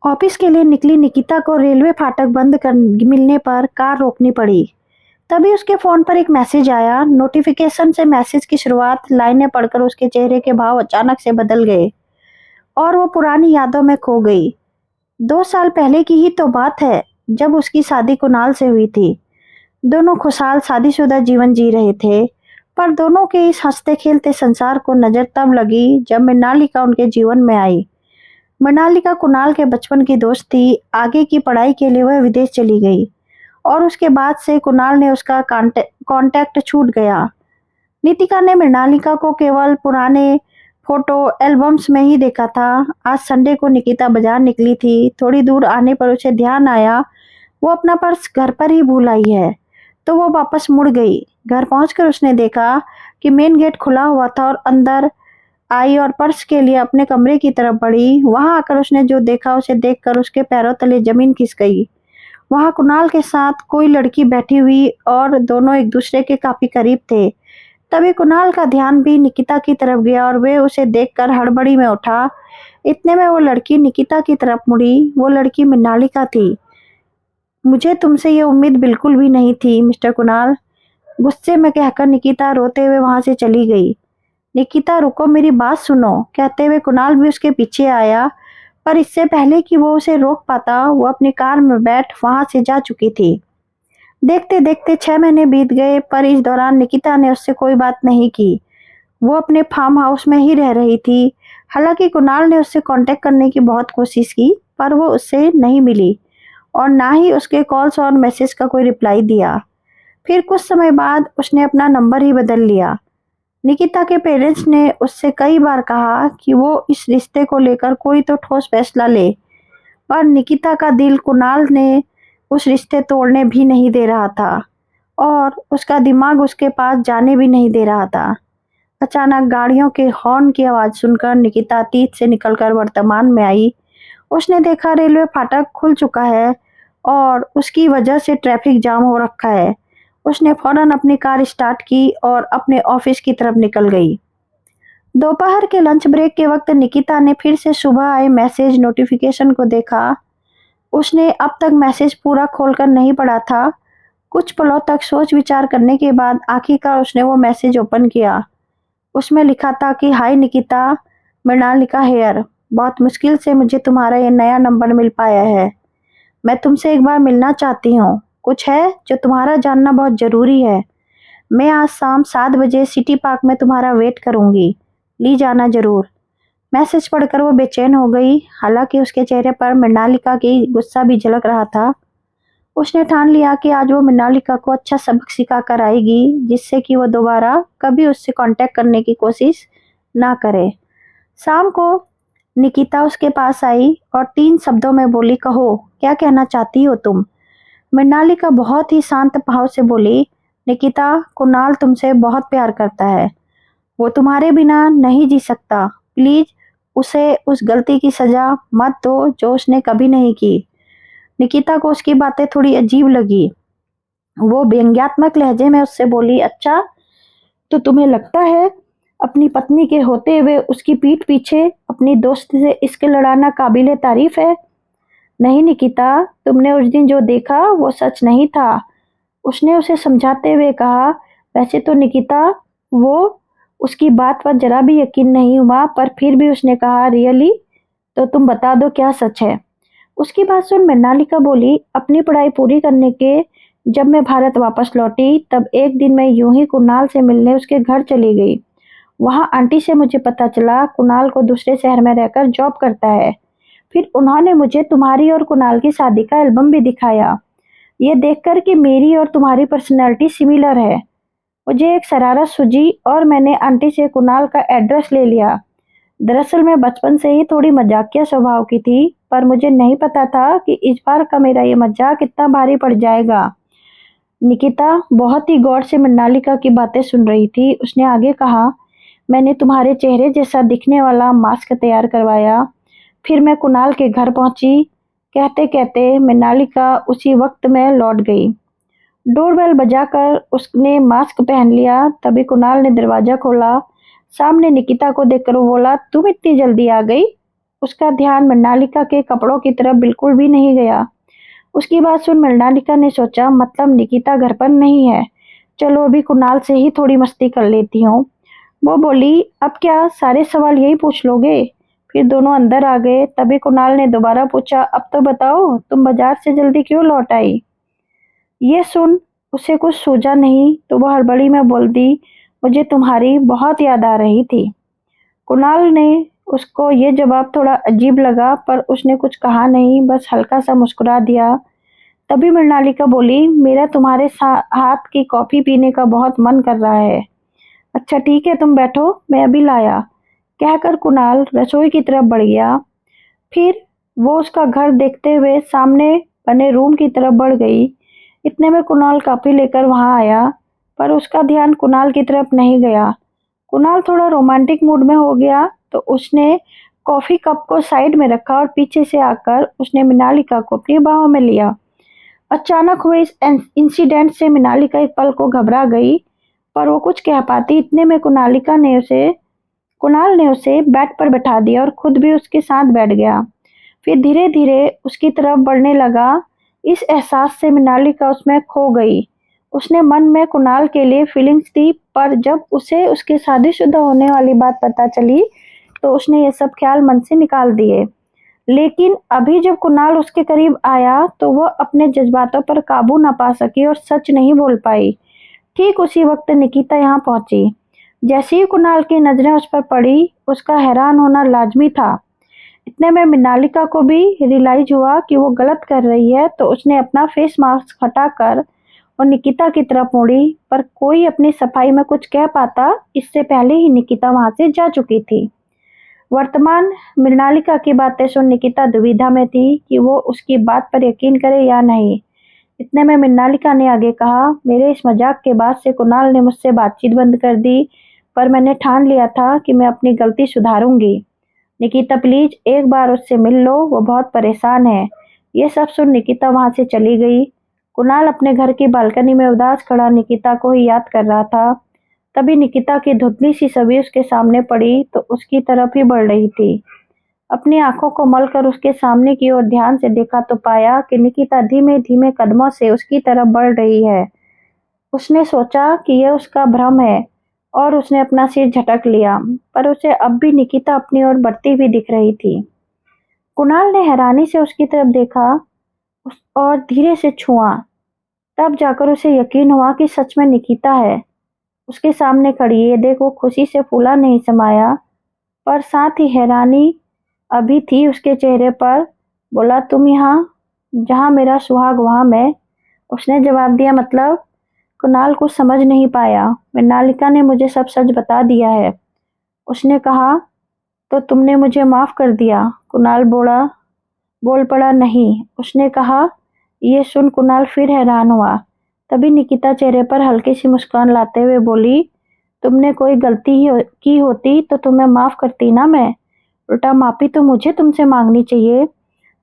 Office के लिए निकली निकिता को रेलवे फाटक बंद कर मिलने पर कार रोकनी पड़ी। तभी उसके फोन पर एक मैसेज आया। नोटिफिकेशन से मैसेज की शुरुआत लाइनें पढ़कर उसके चेहरे के भाव अचानक से बदल गए और वो पुरानी यादों में खो गई। 2 साल पहले की ही तो बात है जब उसकी शादी कुणाल से हुई थी। दोनों खुशहाल शादीशुदा जीवन जी रहे थे, पर दोनों के इस हंसते खेलते संसार को नजर तब लगी जब मृणालिका उनके जीवन में आई। मृणालिका कुणाल के बचपन की दोस्त थी। आगे की पढ़ाई के लिए वह विदेश चली गई और उसके बाद से कुणाल ने उसका कांटेक्ट छूट गया। नितिका ने मृणालिका को केवल पुराने फोटो एल्बम्स में ही देखा था। आज संडे को निकिता बाजार निकली थी। थोड़ी दूर आने पर उसे ध्यान आया वो अपना पर्स घर पर ही भूल आई है, तो वो वापस मुड़ गई। घर पहुंचकर उसने देखा कि मेन गेट खुला हुआ था और अंदर आई और पर्स के लिए अपने कमरे की तरफ बढ़ी। वहां आकर उसने जो देखा उसे देखकर उसके पैरों तले जमीन खिसक गई। वहां कुणाल के साथ कोई लड़की बैठी हुई और दोनों एक दूसरे के काफी करीब थे। तभी कुणाल का ध्यान भी निकिता की तरफ गया और वे उसे देखकर हड़बड़ी में उठा। इतने में वो लड़की निकिता की तरफ मुड़ी। वो लड़की मृणालिका थी। मुझे तुमसे ये उम्मीद बिल्कुल भी नहीं थी मिस्टर कुणाल, गुस्से में कहकर निकिता रोते हुए वहां से चली गई। निकिता रुको, मेरी बात सुनो, कहते हुए कुणाल भी उसके पीछे आया, पर इससे पहले कि वो उसे रोक पाता वो अपनी कार में बैठ वहां से जा चुकी थी। देखते देखते 6 महीने बीत गए, पर इस दौरान निकिता ने उससे कोई बात नहीं की। वो अपने फार्म हाउस में ही रह रही थी। हालांकि कुणाल ने उससे कांटेक्ट करने की बहुत कोशिश की, पर वो उससे नहीं मिली और ना ही उसके कॉल्स और मैसेज का कोई रिप्लाई दिया। फिर कुछ समय बाद उसने अपना नंबर ही बदल लिया। निकिता के पेरेंट्स ने उससे कई बार कहा कि वो इस रिश्ते को लेकर कोई तो ठोस फैसला ले, पर निकिता का दिल कुणाल ने उस रिश्ते तोड़ने भी नहीं दे रहा था और उसका दिमाग उसके पास जाने भी नहीं दे रहा था। अचानक गाड़ियों के हॉर्न की आवाज़ सुनकर निकिता अतीत से निकलकर वर्तमान में आई। उसने देखा रेलवे फाटक खुल चुका है और उसकी वजह से ट्रैफिक जाम हो रखा है। उसने फौरन अपनी कार स्टार्ट की और अपने ऑफिस की तरफ निकल गई। दोपहर के लंच ब्रेक के वक्त निकिता ने फिर से सुबह आए मैसेज नोटिफिकेशन को देखा। उसने अब तक मैसेज पूरा खोलकर नहीं पढ़ा था। कुछ पलों तक सोच विचार करने के बाद आखिरकार उसने वो मैसेज ओपन किया। उसमें लिखा था कि हाय निकिता, मृणालिका हेयर। बहुत मुश्किल से मुझे तुम्हारा ये नया नंबर मिल पाया है। मैं तुमसे एक बार मिलना चाहती हूँ। कुछ है जो तुम्हारा जानना बहुत ज़रूरी है। मैं आज शाम 7 बजे सिटी पार्क में तुम्हारा वेट करूँगी। ली जाना ज़रूर। मैसेज पढ़कर वो बेचैन हो गई। हालांकि उसके चेहरे पर मृणालिका की गुस्सा भी झलक रहा था। उसने ठान लिया कि आज वो मृणालिका को अच्छा सबक सिखा कर आएगी, जिससे कि वो दोबारा कभी उससे कांटेक्ट करने की कोशिश ना करे। शाम को निकिता उसके पास आई और 3 शब्दों में बोली, कहो क्या कहना चाहती हो तुम। मृणालिका बहुत ही शांत भाव से बोली, निकिता, कुणाल तुमसे बहुत प्यार करता है। वो तुम्हारे बिना नहीं जी सकता। प्लीज उसे उस गलती की सजा मत दो जो उसने कभी नहीं की। निकिता को उसकी बातें थोड़ी अजीब लगी। वो व्यंग्यात्मक लहजे में उससे बोली, अच्छा तो तुम्हें लगता है अपनी पत्नी के होते हुए उसकी पीठ पीछे अपनी दोस्त से इश्क लड़ाना काबिले तारीफ है। नहीं निकिता, तुमने उस दिन जो देखा वो सच नहीं था। उसने उसे समझाते हुए कहा। वैसे तो निकिता वो उसकी बात पर जरा भी यकीन नहीं हुआ, पर फिर भी उसने कहा, रियली, तो तुम बता दो क्या सच है। उसकी बात सुन मृणालिका बोली, अपनी पढ़ाई पूरी करने के जब मैं भारत वापस लौटी तब एक दिन मैं यूं ही कुणाल से मिलने उसके घर चली गई। वहां आंटी से मुझे पता चला कुणाल को दूसरे शहर में रहकर जॉब करता है। फिर उन्होंने मुझे तुम्हारी और कुणाल की शादी का एल्बम भी दिखाया। ये देखकर कि मेरी और तुम्हारी पर्सनैलिटी सिमिलर है, मुझे एक शरारत सूझी और मैंने आंटी से कुणाल का एड्रेस ले लिया। दरअसल मैं बचपन से ही थोड़ी मजाकिया स्वभाव की थी, पर मुझे नहीं पता था कि इस बार का मेरा ये मजाक इतना भारी पड़ जाएगा। निकिता बहुत ही गौर से मृणालिका की बातें सुन रही थी। उसने आगे कहा, मैंने तुम्हारे चेहरे जैसा दिखने वाला मास्क तैयार करवाया। फिर मैं कुणाल के घर पहुंची। कहते कहते मृणालिका उसी वक्त में लौट गई। डोरबेल बजाकर उसने मास्क पहन लिया। तभी कुणाल ने दरवाजा खोला। सामने निकिता को देखकर वो बोला, तुम इतनी जल्दी आ गई। उसका ध्यान मृणालिका के कपड़ों की तरफ बिल्कुल भी नहीं गया। उसकी बात सुन मृणालिका ने सोचा, मतलब निकिता घर पर नहीं है, चलो अभी कुणाल से ही थोड़ी मस्ती कर लेती हूँ। वो बोली, अब क्या सारे सवाल यही पूछ लोगे? फिर दोनों अंदर आ गए। तभी कुणाल ने दोबारा पूछा, अब तो बताओ तुम बाजार से जल्दी क्यों लौट आई? ये सुन उसे कुछ सूझा नहीं तो वह हड़बड़ी में बोल दी, मुझे तुम्हारी बहुत याद आ रही थी। कुणाल ने उसको ये जवाब थोड़ा अजीब लगा पर उसने कुछ कहा नहीं, बस हल्का सा मुस्कुरा दिया। तभी मृणालिका बोली, मेरा तुम्हारे हाथ की कॉफी पीने का बहुत मन कर रहा है। अच्छा ठीक है, तुम बैठो, मैं अभी लाया, कहकर कुणाल रसोई की तरफ बढ़ गया। फिर वो उसका घर देखते हुए सामने बने रूम की तरफ बढ़ गई। इतने में कुणाल कॉफी लेकर वहां आया, पर उसका ध्यान कुणाल की तरफ नहीं गया। कुणाल थोड़ा रोमांटिक मूड में हो गया तो उसने कॉफी कप को साइड में रखा और पीछे से आकर उसने मृणालिका को अपनी बाहों में लिया। अचानक हुए इस इंसिडेंट से मृणालिका एक पल को घबरा गई, पर वो कुछ कह पाती। इतने में कुणाल ने उसे बेड पर बैठा दिया और खुद भी उसके साथ बैठ गया। फिर धीरे धीरे उसकी तरफ बढ़ने लगा। इस एहसास से मृणालिका उसमें खो गई। उसने मन में कुणाल के लिए फीलिंग्स थी, पर जब उसे उसके शादीशुदा होने वाली बात पता चली तो उसने ये सब ख्याल मन से निकाल दिए। लेकिन अभी जब कुणाल उसके करीब आया तो वह अपने जज्बातों पर काबू न पा सकी और सच नहीं बोल पाई। ठीक उसी वक्त निकिता यहाँ पहुंची। जैसे ही कुणाल की नजरें उस पर पड़ी, उसका हैरान होना लाजमी था। इतने में मृणालिका को भी रियलाइज हुआ कि वो गलत कर रही है, तो उसने अपना फेस मास्क हटाकर और निकिता की तरफ मुड़ी, पर कोई अपनी सफाई में कुछ कह पाता, इससे पहले ही निकिता वहां से जा चुकी थी। वर्तमान मृणालिका की बातें सुन निकिता दुविधा में थी कि वो उसकी बात पर यकीन करे या नहीं। इतने में मृणालिका ने आगे कहा, मेरे इस मजाक के बाद से कुणाल ने मुझसे बातचीत बंद कर दी, पर मैंने ठान लिया था कि मैं अपनी गलती सुधारूंगी। निकिता प्लीज एक बार उससे मिल लो, वो बहुत परेशान है। ये सब सुन निकिता वहां से चली गई। कुणाल अपने घर की बालकनी में उदास खड़ा निकिता को ही याद कर रहा था। तभी निकिता की धुंधली सी छवि उसके सामने पड़ी तो उसकी तरफ ही बढ़ रही थी। अपनी आंखों को मलकर उसके सामने की ओर ध्यान से देखा तो पाया कि निकिता धीमे धीमे कदमों से उसकी तरफ बढ़ रही है। उसने सोचा कि यह उसका भ्रम है और उसने अपना सिर झटक लिया, पर उसे अब भी निकिता अपनी ओर बढ़ती हुई दिख रही थी। कुणाल ने हैरानी से उसकी तरफ देखा और धीरे से छुआ। तब जाकर उसे यकीन हुआ कि सच में निकिता है उसके सामने खड़ी। ये देखो, खुशी से फूला नहीं समाया, पर साथ ही हैरानी अभी थी उसके चेहरे पर। बोला, तुम यहाँ, जहाँ मेरा सुहाग वहाँ मैं। उसने जवाब दिया, मतलब? कुणाल कुछ समझ नहीं पाया। मृणालिका ने मुझे सब सच बता दिया है, उसने कहा। तो तुमने मुझे माफ कर दिया? कुणाल बोल पड़ा। नहीं, उसने कहा। ये सुन कुणाल फिर हैरान हुआ। तभी निकिता चेहरे पर हल्की सी मुस्कान लाते हुए बोली, तुमने कोई गलती की होती तो तुम्हें माफ करती ना मैं। उल्टा माफी तो मुझे तुमसे मांगनी चाहिए।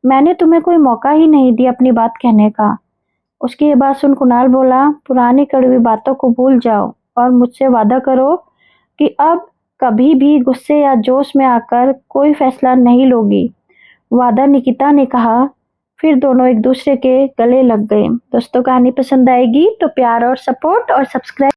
मैंने तुम्हें कोई मौका ही नहीं दिया अपनी बात कहने का। उसकी ये बात सुन कुणाल बोला, पुरानी कड़वी बातों को भूल जाओ और मुझसे वादा करो कि अब कभी भी गुस्से या जोश में आकर कोई फैसला नहीं लोगी। वादा, निकिता ने कहा। फिर दोनों एक दूसरे के गले लग गए। दोस्तों, कहानी पसंद आएगी तो प्यार और सपोर्ट और सब्सक्राइब